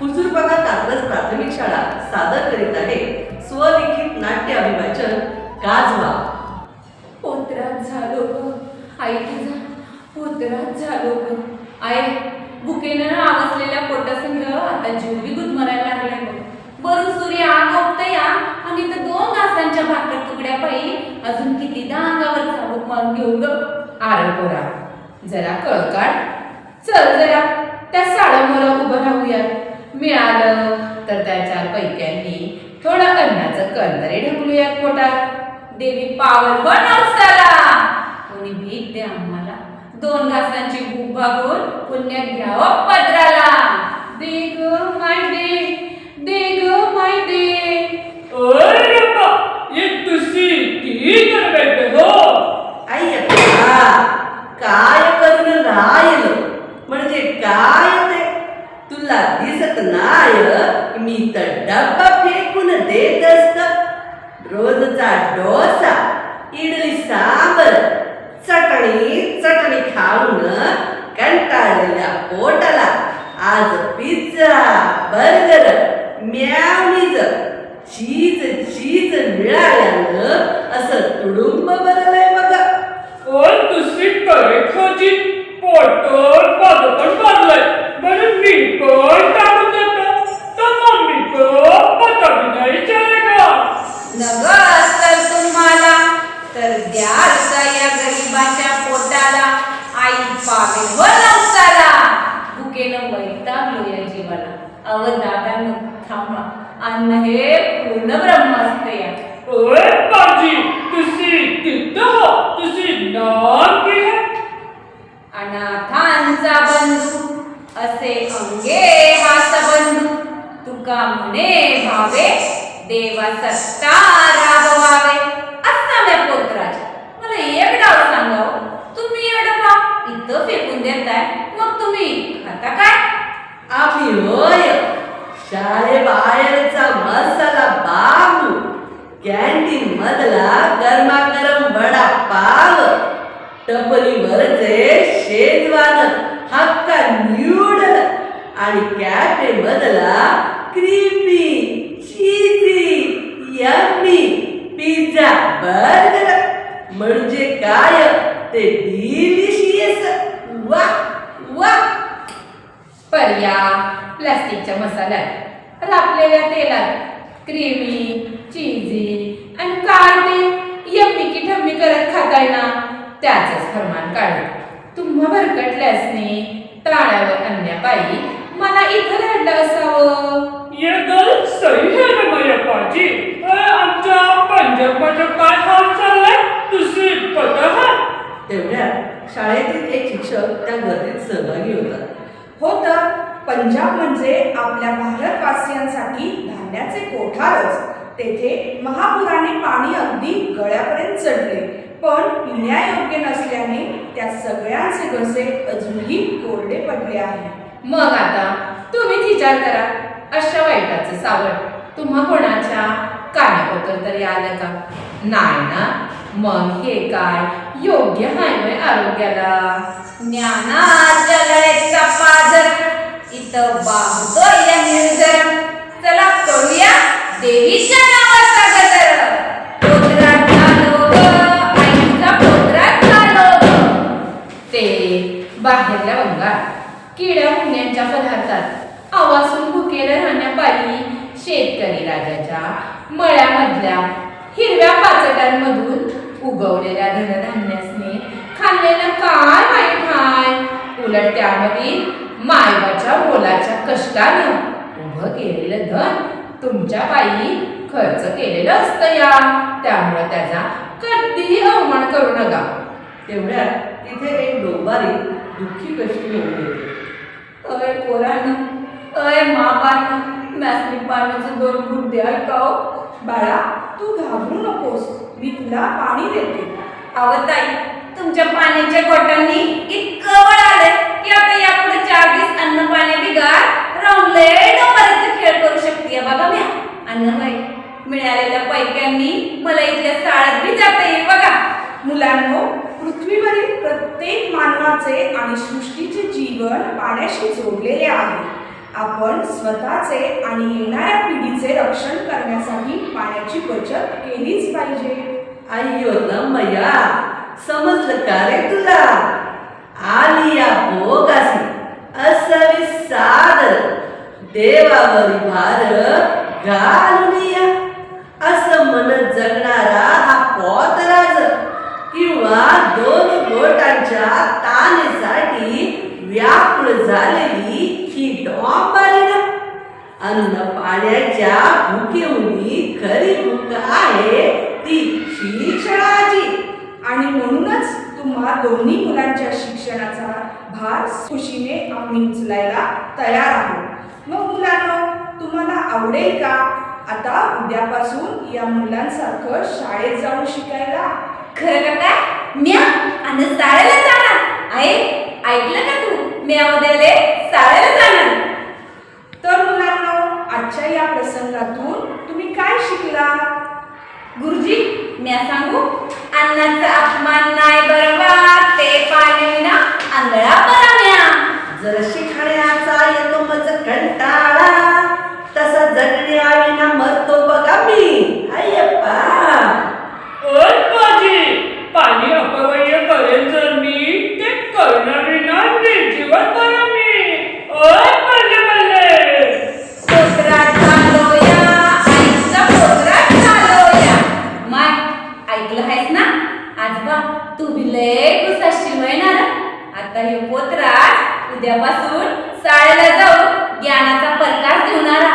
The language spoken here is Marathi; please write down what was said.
हुजूरपाडा कात्रज प्राथमिक शाळा सादर करीत आहे स्वलिखित नाट्य अभिवाचन काजवा. पोत्रात झालो ग आई तुझा, पोत्रात झालो ग आई. भुकेनं आवाजलेल्या पोटासंग आता जीव बी गुदमरायला लागलाय बघ. वरून सूर्य आग ओपतया आणि तर 2 घासांच्या भाकर तुकड्या पायी अजून कितीदा अंगावर चाबूक मारून घेऊ ग. आर पोरा, जरा कळ काढ. चल जरा त्या साळंवर उभं राहूयात. मिळालं तर त्या 4 पैक्यांनी थोडं अन्नाचं कण तरी ढकलूयात पोटात. देवी पावल बनवसाला कोणी भीक दे आम्हाला. 2 घासांची भूक भागून पुण्यात घ्यावं पदराला. दे ग माय दे, दे ग माय दे. अरे बाबा, ये तुसी की कर बैठे हो? अय्या काय करून राहिलं म्हणजे काय ते तुला दिसत नाही? मी तर डब्बा फेकून देत असत. रोजचा डोसा, इडली सांबर, चटणी चटणी खाऊन कंटाळलेल्या पोटाला आज पिझ्झा, बर्गर, म्यावनीज, चीज चीज मिळाल्यानं असं तुडुंब भरलंय बघा. और तुसी करे खोजी पोटर पादपण मारलंय म्हणून मी पण टाकून देतो. तर मम्मी को पता भी नाही चलेगा. नगस तर तुम्हाला तर द्याल का या गरिबाच्या पोटाला. आई पावेल व नवसाला. भुकेनं वैतागलो या जीवाला. अव दादानं थांबा, अन्न हे पूर्ण ब्रह्म असते या. ओए बाजी, तुसी किती हो? तुसी नाम की है? अनाथांचा बंधू असे अंगे हात बंधू. तुका म्हणे भावे देवा सत्ता राबवावे. असाव्या पोत्राच्या मला एक डाव सांगाव. तुम्ही एवढा इथं फेकून देताय, मग तुम्ही खाता काय? आम्ही होय शाळेबाहेरचा मसाला बाबू, कॅन्टीन मधला गरमागरम वडापाव, टपरीवरचे शेजवान हक्का न्यूडल आणि कॅफे मधला क्रीमी चीजी यम्मी पिझ्झा बर्गर म्हणजे काय ते डिलिशियस. वा वा. पर्या प्लास्टिकच्या मसाल्यात, रापलेल्या तेलात, क्रीमी चीजी आणि काय ते यम्मी की ठम्मी करत खाताय ना, त्याचंच फरमान काढू. तुम्हा भरकटल्यासनी ताळ्यावर आणण्यापायी मला इथं धाडलं असावं. ये गल सही है ना माया बाजी. आमच्या पंजाबमध्ये काय हाल चाललाय तुसी पता है? तेवढ्यात शाळेतील एक शिक्षक त्या गर्दीत सहभागी होता. हो तर पंजाब म्हणजे आपल्या भारतवासियांसाठी धान्याचे कोठारच. तेथे महापुराने पाणी अगदी गळ्यापर्यंत चढले, पण पिण्यायोग्य नसल्याने त्या सगळ्यांचे घसे अजूनही कोरडे पडले आहे. मग आता तुम्हीच विचार करा, अशा वाईटाचं सावट तुम्हा कोणाच्या कानाकोतर तरी आलं का? नाही ना. मग हे काय योग्य हाय वय आरोग्याला? ज्ञानात जगळेचा पाझर इथं वाहतोय या निर्जर. चला करूया देवीच्या नावाचा गजर. पोत्रात झालो ग आईचा, पोत्रात झालो ग. ते बाहेरल्या वंगात किड्या मुंग्यांच्या पदार्थात आवासून भुकेलं राहण्यापायी शेतकरी राजाच्या मळ्यामधल्या हिरव्या पाचटांमधून उगवलेल्या धनधान्यासने खाल्लेलं काय वाईट हाय? उलट त्यामध्ये मायबाच्या मोलाच्या कष्टानं उभं केलेलं धन तुमच्या पायी खर्च केलेलं असतं या. त्यामुळं त्याचा कधीही अवमान करू नका. तेवढ्यात तिथे एक डोंबारी दुःखी कष्टी होऊन येते. अय पोरानं, अय माबानं, मॅसनी पाण्याचं 2 घूट द्याल का हो? बाळा, तू घाबरू नकोस, मी तुला पाणी देते. आवताई, तुमच्या पाण्याच्या घोटांनी इतकं बळ आलंय की आता यापुढे 4 दिवस अन्न पाणी बिगार राहून लय डोंबराचे खेळ करू शकते. बघा म्या अन्नबाई, मिळालेल्या पैक्यांनी मला इथल्या शाळेत बी जाता येईल बघा. मुलांनो, पृथ्वीवरील प्रत्येक मानवाचे आणि सृष्टीचे जीवन पाण्याशी जोडलेले आहे. आपण स्वतःचे आणि येणाऱ्या पिढीचे रक्षण करण्यासाठी पाण्याची बचत केलीच पाहिजे. अय्यो रमया, समजलं का रे तुला? आलिया भोगासी असावी सादर, देवावरी भार घालूनिया, असं म्हणत जगणारा हा पोतराज किंवा दोन बोटांच्या तानेसाठी व्याकुळ झालेली ही डोंबारीना, अन्न पाण्याच्या भुकेहुनी खरी भूक आहे ती शिक्षणाची. आणि म्हणूनच तुम्हा दोन्ही मुलांच्या शिक्षणाचा भार खुशीने आम्ही उचलायला तयार आहोत. मग मुलांनो, तुम्हाला आवडेल का आता उद्यापासून या मुलांसारखं शाळेत जाऊन शिकायला? खरं का काय? म्या आणि शाळेला जाणार. आई, ऐकलं का तू? म्या उद्याले शाळेला जाणार. तर मुलांनो, आजच्या या प्रसंगातून तुम्ही काय शिकला? गुरुजी, म्या सांगू? अन्नाचा अपमान नाही बरोबर, ते पाण्याविना आंधळा परम्या. जर शिकण्याचा येतो मज कंटाळा, तसा जगण्याविना मरतो बघा मी. अय्यप्पा, ओय माझी, पाणी अपव्यय करेल जर मी, ते करणारी ना निर्जीवन बरं मी. ओय बल्ले बल्ले. पोत्रात घालोया, आईचा पोत्रात घालोया. माय, ऐकलं आहेस ना? आजोबा, तू बी लय गुसाशी वळणार. आता हे पोत्रात उद्यापासून शाळेला जाऊन ज्ञानाचा प्रकाश घेणारा